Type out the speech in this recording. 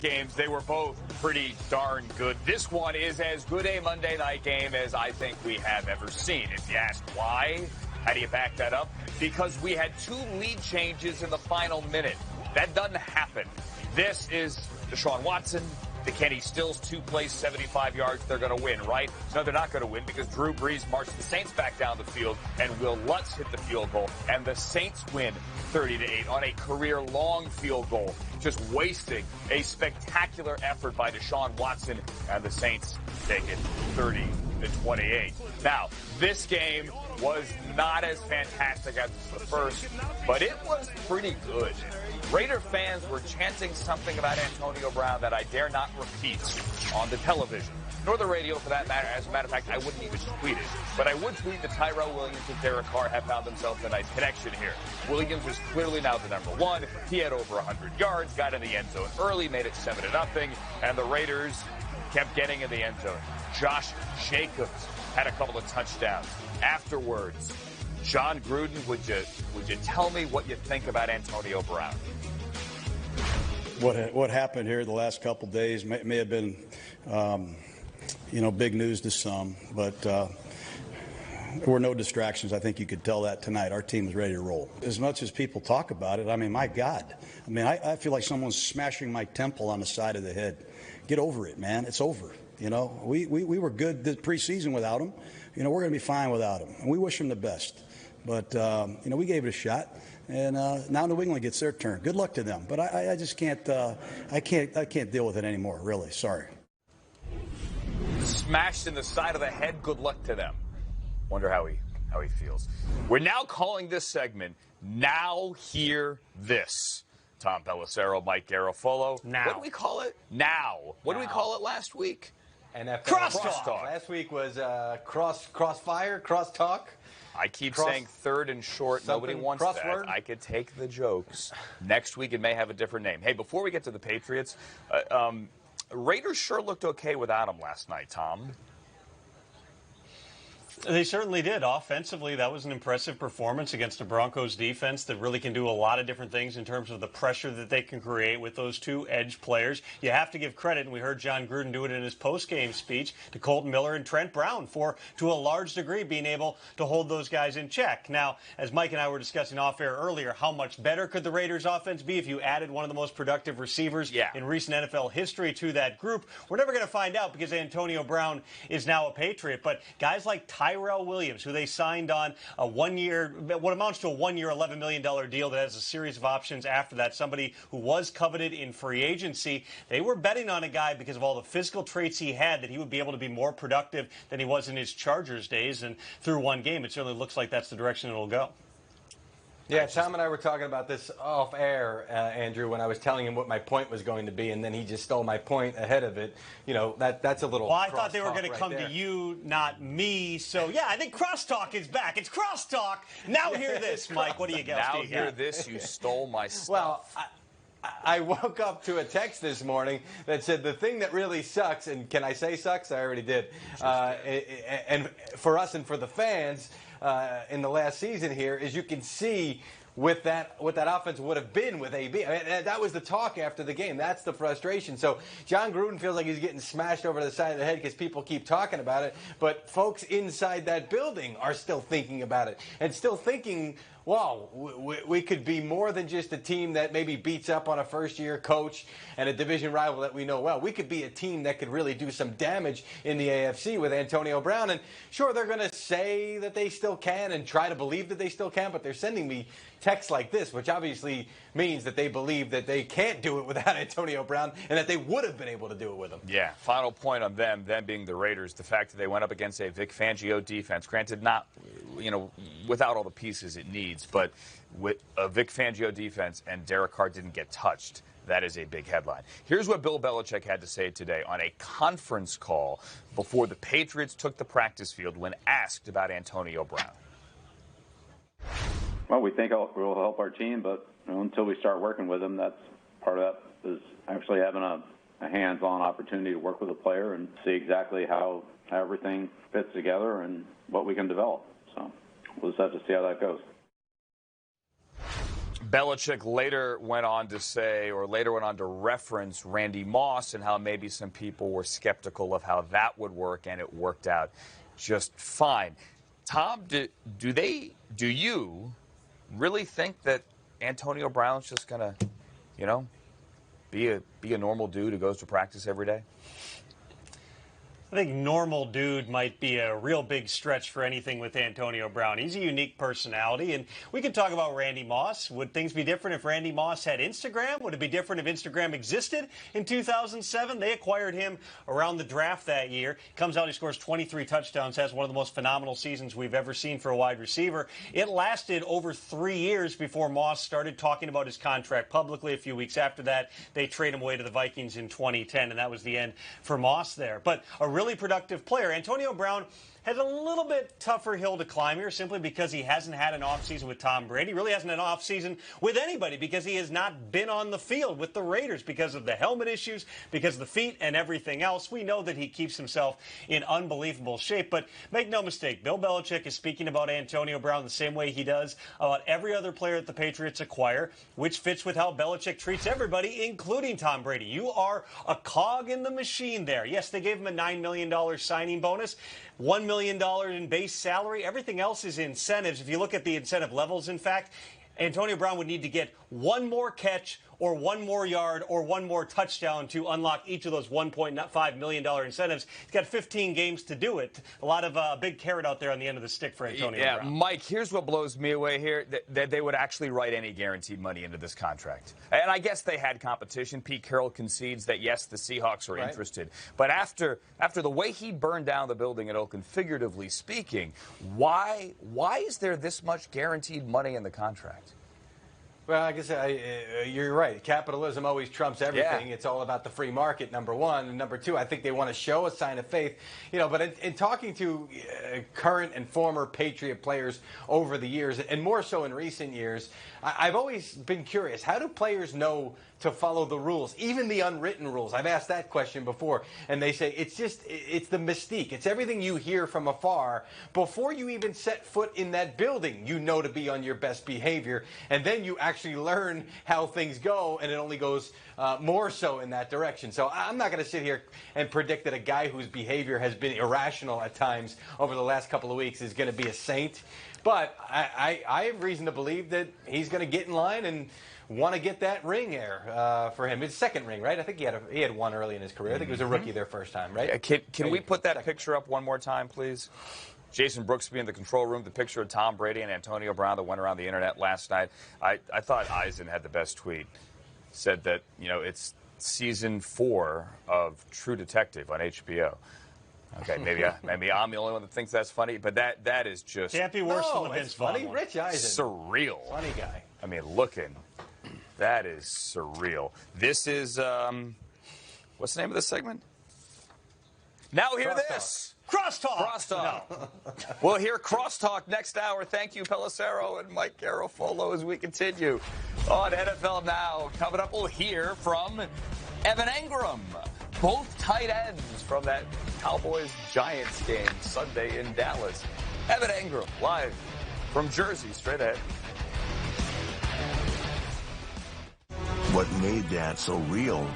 games. They were both pretty darn good. This one is as good a Monday night game as I think we have ever seen. If you ask why, how do you back that up? Because we had 2 lead changes in the final minute. That doesn't happen. This is Deshaun Watson. The Kenny Stills 2 plays, 75 yards. They're going to win, right? No, they're not going to win because Drew Brees marched the Saints back down the field and Will Lutz hit the field goal. And the Saints win 30-8 on a career-long field goal, just wasting a spectacular effort by Deshaun Watson. And the Saints take it 30-28. Now, this game was not as fantastic as the first, but it was pretty good. Raider fans were chanting something about Antonio Brown that I dare not repeat on the television, nor the radio for that matter. As a matter of fact, I wouldn't even tweet it. But I would tweet that Tyrell Williams and Derek Carr have found themselves a nice connection here. Williams was clearly now the number one. He had over 100 yards, got in the end zone early, made it 7-0, and the Raiders kept getting in the end zone. Josh Jacobs had a couple of touchdowns. Afterwards, John Gruden, would you tell me what you think about Antonio Brown? What happened here the last couple of days may have been, big news to some, but there were no distractions. I think you could tell that tonight. Our team is ready to roll. As much as people talk about it, I mean, my God. I mean, I feel like someone's smashing my temple on the side of the head. Get over it, man. It's over. You know, we were good this preseason without him. You know, we're going to be fine without him. And we wish him the best. But, we gave it a shot. And now New England gets their turn. Good luck to them. But I just can't, I can't deal with it anymore, really. Sorry. Smashed in the side of the head. Good luck to them. Wonder how he feels. We're now calling this segment Now Hear This. Tom Pelissero, Mike Garafolo. Now. What do we call it? Now. What did we call it last week? NFL Crosstalk. Last week was crossfire, crosstalk. I keep saying third and short. Nobody wants crossword. that. I could take the jokes. Next week it may have a different name. Hey, before we get to the Patriots, Raiders sure looked okay without him last night, Tom. They certainly did. Offensively, that was an impressive performance against the Broncos defense that really can do a lot of different things in terms of the pressure that they can create with those 2 edge players. You have to give credit, and we heard John Gruden do it in his post-game speech, to Colton Miller and Trent Brown for, to a large degree, being able to hold those guys in check. Now, as Mike and I were discussing off-air earlier, how much better could the Raiders' offense be if you added one of the most productive receivers in recent NFL history to that group? We're never going to find out because Antonio Brown is now a Patriot, but guys like Tyrell Williams, who they signed on a 1-year, what amounts to a 1-year, $11 million deal that has a series of options after that, somebody who was coveted in free agency. They were betting on a guy because of all the physical traits he had that he would be able to be more productive than he was in his Chargers days. And through one game, it certainly looks like that's the direction it'll go. Yeah, Tom and I were talking about this off air, Andrew, when I was telling him what my point was going to be, and then he just stole my point ahead of it. You know, that's a little. Well, I thought they were going to come to you, not me. So, yeah, I think crosstalk is back. It's crosstalk. Now hear this, Mike. What do you got? Now hear this. You stole my stuff. Well, I woke up to a text this morning that said the thing that really sucks, and can I say sucks? I already did. And for us and for the fans in the last season here is you can see what that offense would have been with A.B. I mean, that was the talk after the game. That's the frustration. So John Gruden feels like he's getting smashed over the side of the head because people keep talking about it. But folks inside that building are still thinking about it and still thinking, wow, we could be more than just a team that maybe beats up on a first-year coach and a division rival that we know well. We could be a team that could really do some damage in the AFC with Antonio Brown. And sure, they're going to say that they still can and try to believe that they still can, but they're sending me texts like this, which obviously means that they believe that they can't do it without Antonio Brown and that they would have been able to do it with him. Yeah, final point on them being the Raiders, the fact that they went up against a Vic Fangio defense, granted not, without all the pieces it needs, but with a Vic Fangio defense and Derek Carr didn't get touched. That is a big headline. Here's what Bill Belichick had to say today on a conference call before the Patriots took the practice field when asked about Antonio Brown. Well, we think it will help our team, but until we start working with them, that's part of that is actually having a hands-on opportunity to work with a player and see exactly how everything fits together and what we can develop. So we'll just have to see how that goes. Belichick later went on to reference Randy Moss and how maybe some people were skeptical of how that would work, and it worked out just fine. Tom, do you really think that Antonio Brown's just gonna, be a normal dude who goes to practice every day? I think normal dude might be a real big stretch for anything with Antonio Brown. He's a unique personality, and we can talk about Randy Moss. Would things be different if Randy Moss had Instagram? Would it be different if Instagram existed in 2007? They acquired him around the draft that year. Comes out, he scores 23 touchdowns, has one of the most phenomenal seasons we've ever seen for a wide receiver. It lasted over 3 years before Moss started talking about his contract publicly. A few weeks after that, they trade him away to the Vikings in 2010, and that was the end for Moss there. But a really productive player. Antonio Brown has a little bit tougher hill to climb here simply because he hasn't had an offseason with Tom Brady. He really hasn't had an offseason with anybody because he has not been on the field with the Raiders because of the helmet issues, because of the feet and everything else. We know that he keeps himself in unbelievable shape, but make no mistake, Bill Belichick is speaking about Antonio Brown the same way he does about every other player that the Patriots acquire, which fits with how Belichick treats everybody, including Tom Brady. You are a cog in the machine there. Yes, they gave him a $9 million signing bonus, $1 million in base salary. Everything else is incentives. If you look at the incentive levels, in fact, Antonio Brown would need to get one more catch or one more yard or one more touchdown to unlock each of those $1.5 million incentives. He's got 15 games to do it. A lot of big carrot out there on the end of the stick for Antonio Brown. Mike, here's what blows me away here, that they would actually write any guaranteed money into this contract. And I guess they had competition. Pete Carroll concedes that, yes, the Seahawks are interested. But after the way he burned down the building at Oakland, figuratively speaking, why is there this much guaranteed money in the contract? Well, I guess you're right. Capitalism always trumps everything. Yeah. It's all about the free market, number one. And number two, I think they want to show a sign of faith. But in talking to current and former Patriot players over the years, and more so in recent years, I've always been curious. How do players know to follow the rules, even the unwritten rules? I've asked that question before, and they say it's the mystique. It's everything you hear from afar. Before you even set foot in that building, you know to be on your best behavior, and then you actually learn how things go, and it only goes more so in that direction. So I'm not going to sit here and predict that a guy whose behavior has been irrational at times over the last couple of weeks is going to be a saint. But I have reason to believe that he's going to get in line and want to get that ring there for him. His second ring, right? I think he had one early in his career. I think he was a rookie their first time, right? Can we put that picture up one more time, please? Jason Brooksby in the control room, the picture of Tom Brady and Antonio Brown that went around the internet last night. I thought Eisen had the best tweet. Said that, it's season 4 of True Detective on HBO. Okay, maybe I'm the only one that thinks that's funny, but that is just... Can't be worse than the Vince funny. Rich Eisen. Surreal. Funny guy. I mean, that is surreal. This is, what's the name of this segment? Now hear this. Crosstalk. We'll hear Crosstalk next hour. Thank you, Pelissero and Mike Garafolo, as we continue on NFL Now. Coming up, we'll hear from Evan Engram, both tight ends from that Cowboys-Giants game Sunday in Dallas. Evan Engram, live from Jersey, straight ahead. What made that so real